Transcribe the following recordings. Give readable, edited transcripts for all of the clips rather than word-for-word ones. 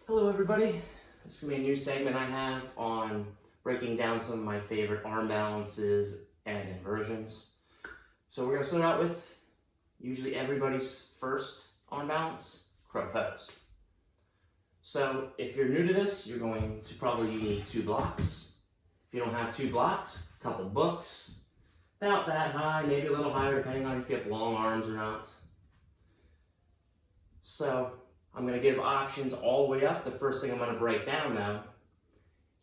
Hello everybody, this is going to be a new segment I have on breaking down some of my favorite arm balances and inversions. So we're going to start out with usually everybody's first arm balance, crow pose. So if you're new to this, you're going to probably need 2 blocks. If you don't have 2 blocks, a couple books, about that high, maybe a little higher depending on if you have long arms or not. So I'm going to give options all the way up. The first thing I'm going to break down now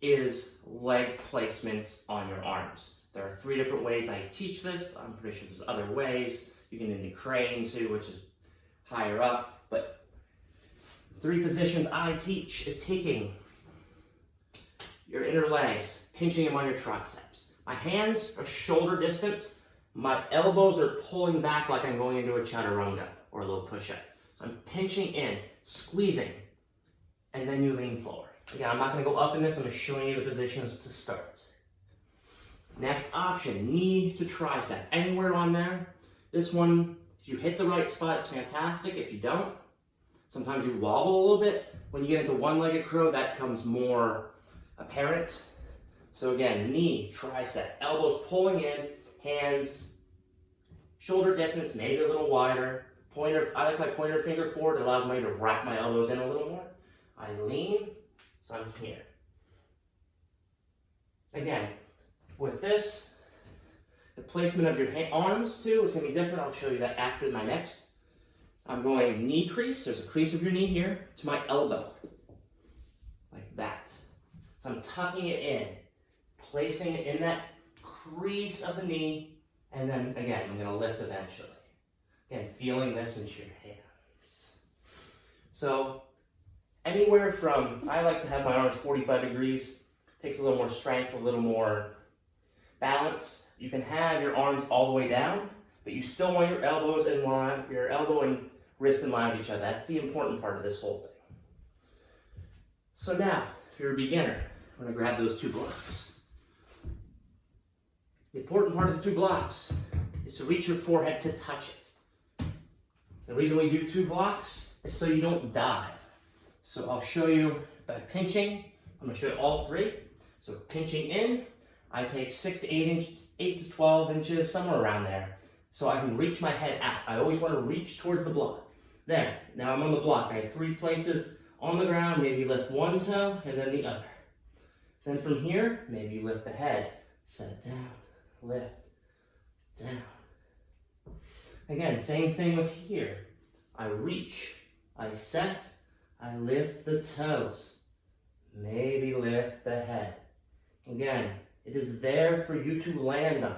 is leg placements on your arms. There are 3 different ways I teach this. I'm pretty sure there's other ways. You can do crane too, which is higher up. But 3 positions I teach is taking your inner legs, pinching them on your triceps. My hands are shoulder distance. My elbows are pulling back like I'm going into a chaturanga or a little push-up. So I'm pinching in, squeezing, and then you lean forward. Again, I'm not going to go up in this. I'm just showing you the positions to start. Next option, knee to tricep. Anywhere on there. This one, if you hit the right spot, it's fantastic. If you don't, sometimes you wobble a little bit. When you get into one-legged crow, that comes more apparent. So again, knee, tricep, elbows pulling in, hands, shoulder distance, maybe a little wider. Pointer, I like my pointer finger forward. It allows me to wrap my elbows in a little more. I lean, so I'm here. Again, with this, the placement of your arms too is going to be different. I'll show you that after my next. I'm going knee crease. There's a crease of your knee here to my elbow, like that. So I'm tucking it in, placing it in that crease of the knee, and then again, I'm going to lift eventually. Again, feeling this into your hands. So anywhere from, I like to have my arms 45 degrees. Takes a little more strength, a little more balance. You can have your arms all the way down, but you still want your elbows in line, your elbow and wrist in line with each other. That's the important part of this whole thing. So now, if you're a beginner, I'm going to grab those 2 blocks. The important part of the 2 blocks is to reach your forehead to touch it. The reason we do 2 blocks is so you don't dive. So I'll show you by pinching. I'm going to show you all 3. So pinching in, I take 6 to 8 inches, 8 to 12 inches, somewhere around there. So I can reach my head out. I always want to reach towards the block. There, now I'm on the block. I have 3 places on the ground. Maybe lift one toe and then the other. Then from here, maybe you lift the head, set it down, lift, down. Again, same thing with here. I reach, I set, I lift the toes, maybe lift the head. Again, it is there for you to land on.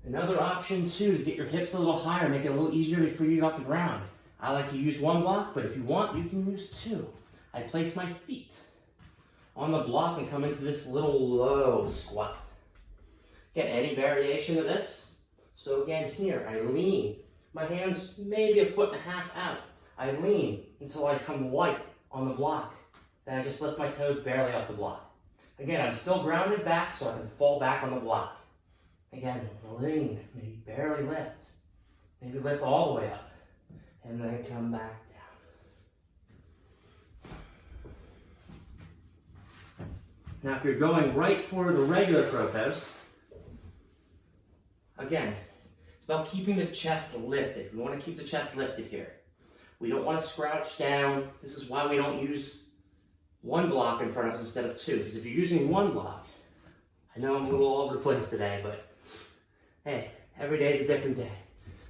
Another option too is get your hips a little higher, make it a little easier before you get off the ground. I like to use 1 block, but if you want, you can use 2. I place my feet on the block and come into this little low squat. Get any variation of this. So again here, I lean. My hands maybe 1.5 feet out. I lean until I come light on the block. Then I just lift my toes barely off the block. Again, I'm still grounded back so I can fall back on the block. Again, lean, maybe barely lift. Maybe lift all the way up. And then come back down. Now if you're going right for the regular crow pose, again, it's about keeping the chest lifted. We want to keep the chest lifted here. We don't want to crouch down. This is why we don't use 1 block in front of us instead of 2. Because if you're using 1 block, I know I'm a little all over the place today, but hey, every day is a different day.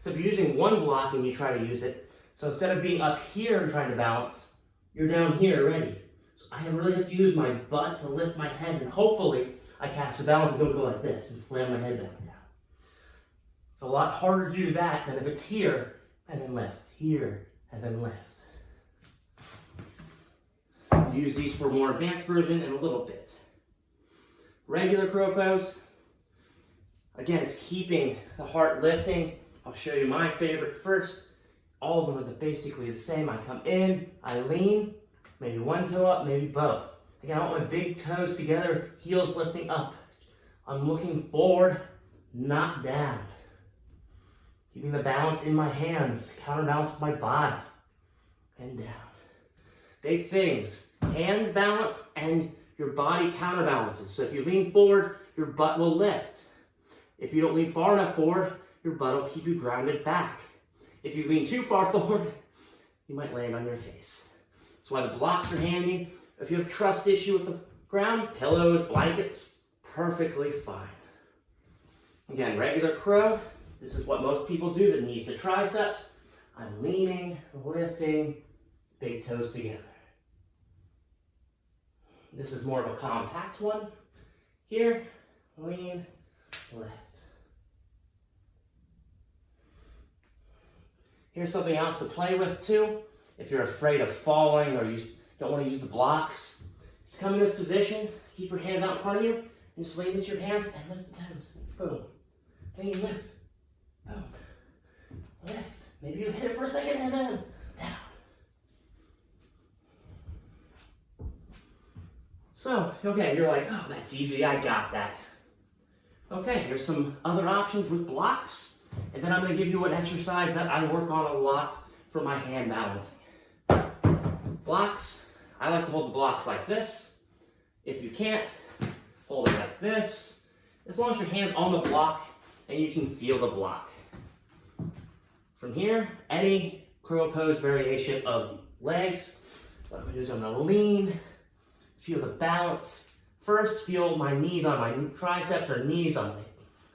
So if you're using 1 block and you try to use it, so instead of being up here and trying to balance, you're down here already. So I really have to use my butt to lift my head, and hopefully I catch the balance and don't go like this and slam my head back down. It's a lot harder to do that than if it's here and then lift, here and then lift. I'll use these for a more advanced version in a little bit. Regular crow pose. Again, it's keeping the heart lifting. I'll show you my favorite first. All of them are basically the same. I come in, I lean, maybe 1 toe up, maybe both. Again, I want my big toes together, heels lifting up. I'm looking forward, not down. Keeping the balance in my hands, counterbalance with my body, and down. Big things. Hands balance and your body counterbalances. So if you lean forward, your butt will lift. If you don't lean far enough forward, your butt will keep you grounded back. If you lean too far forward, you might land on your face. That's why the blocks are handy. If you have trust issue with the ground, pillows, blankets, perfectly fine. Again, regular crow. This is what most people do, the knees to triceps. I'm leaning, lifting, big toes together. This is more of a compact one. Here, lean, lift. Here's something else to play with too. If you're afraid of falling or you don't want to use the blocks, just come in this position, keep your hands out in front of you, and just lean into your hands and lift the toes. Boom. Lean, lift. Boom. Lift. Maybe you hit it for a second and then down. So, okay, you're like, oh, that's easy, I got that. Okay, here's some other options with blocks. And then I'm going to give you an exercise that I work on a lot for my hand balancing. Blocks, I like to hold the blocks like this. If you can't, hold it like this. As long as your hand's on the block and you can feel the block. From here, any crow pose variation of legs. What I'm going to do is I'm going to lean, feel the balance. First, feel my knees on my triceps or knees on my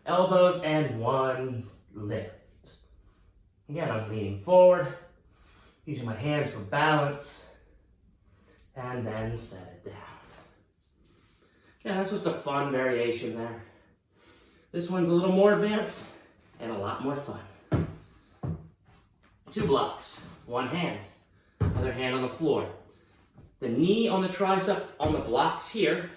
elbows, and one lift. Again, I'm leaning forward, using my hands for balance, and then set it down. Yeah, that's just a fun variation there. This one's a little more advanced and a lot more fun. 2 blocks, one hand, other hand on the floor. The knee on the tricep on the blocks here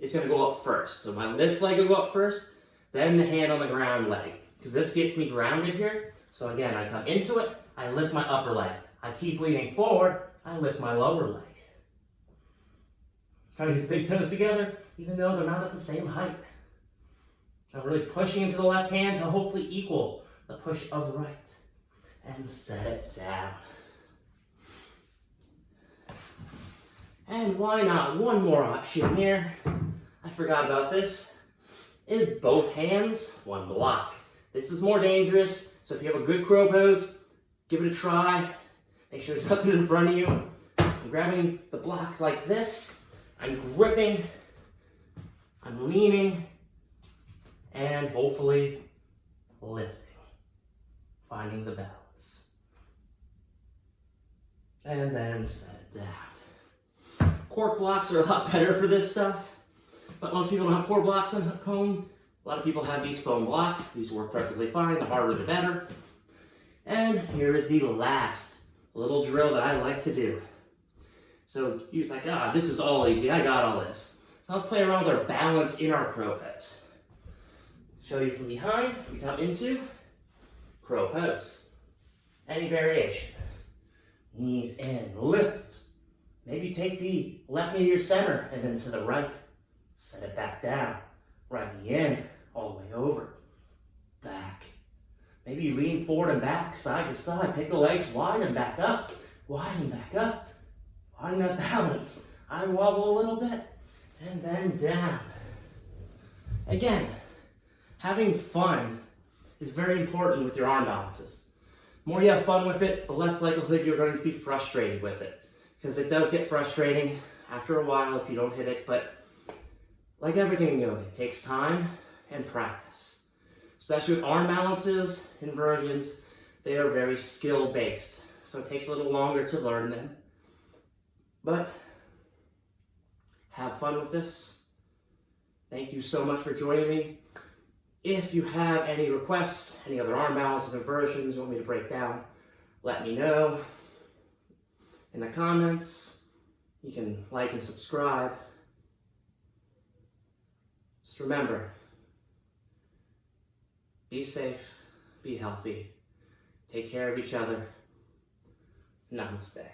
is going to go up first. So this leg will go up first, then the hand on the ground leg. Because this gets me grounded here. So again, I come into it, I lift my upper leg. I keep leaning forward, I lift my lower leg. Trying to get the big toes together, even though they're not at the same height. I'm really pushing into the left hand to hopefully equal the push of the right. And set it down. And why not? One more option here. I forgot about this. Is both hands, one block. This is more dangerous, so if you have a good crow pose, give it a try. Make sure there's nothing in front of you. I'm grabbing the blocks like this. I'm gripping. I'm leaning. And hopefully lifting. Finding the balance. And then set it down. Cork blocks are a lot better for this stuff, but most people don't have cork blocks at home. A lot of people have these foam blocks. These work perfectly fine. The harder the better. And here is the last little drill that I like to do. So you're like, this is all easy. I got all this. So let's play around with our balance in our crow pose. Show you from behind. We come into crow pose. Any variation. Knees in, lift. Maybe take the left knee to your center and then to the right. Set it back down. Right knee in, all the way over. Back. Maybe you lean forward and back, side to side. Take the legs wide and back up. Wide and back up. Find that balance. I wobble a little bit and then down. Again, having fun is very important with your arm balances. The more you have fun with it, the less likelihood you're going to be frustrated with it. Because it does get frustrating after a while if you don't hit it, but like everything in yoga, it takes time and practice. Especially with arm balances, inversions, they are very skill-based. So it takes a little longer to learn them. But have fun with this. Thank you so much for joining me. If you have any requests, any other arm balances, inversions you want me to break down, let me know in the comments. You can like and subscribe. Just remember, be safe, be healthy, take care of each other. Namaste.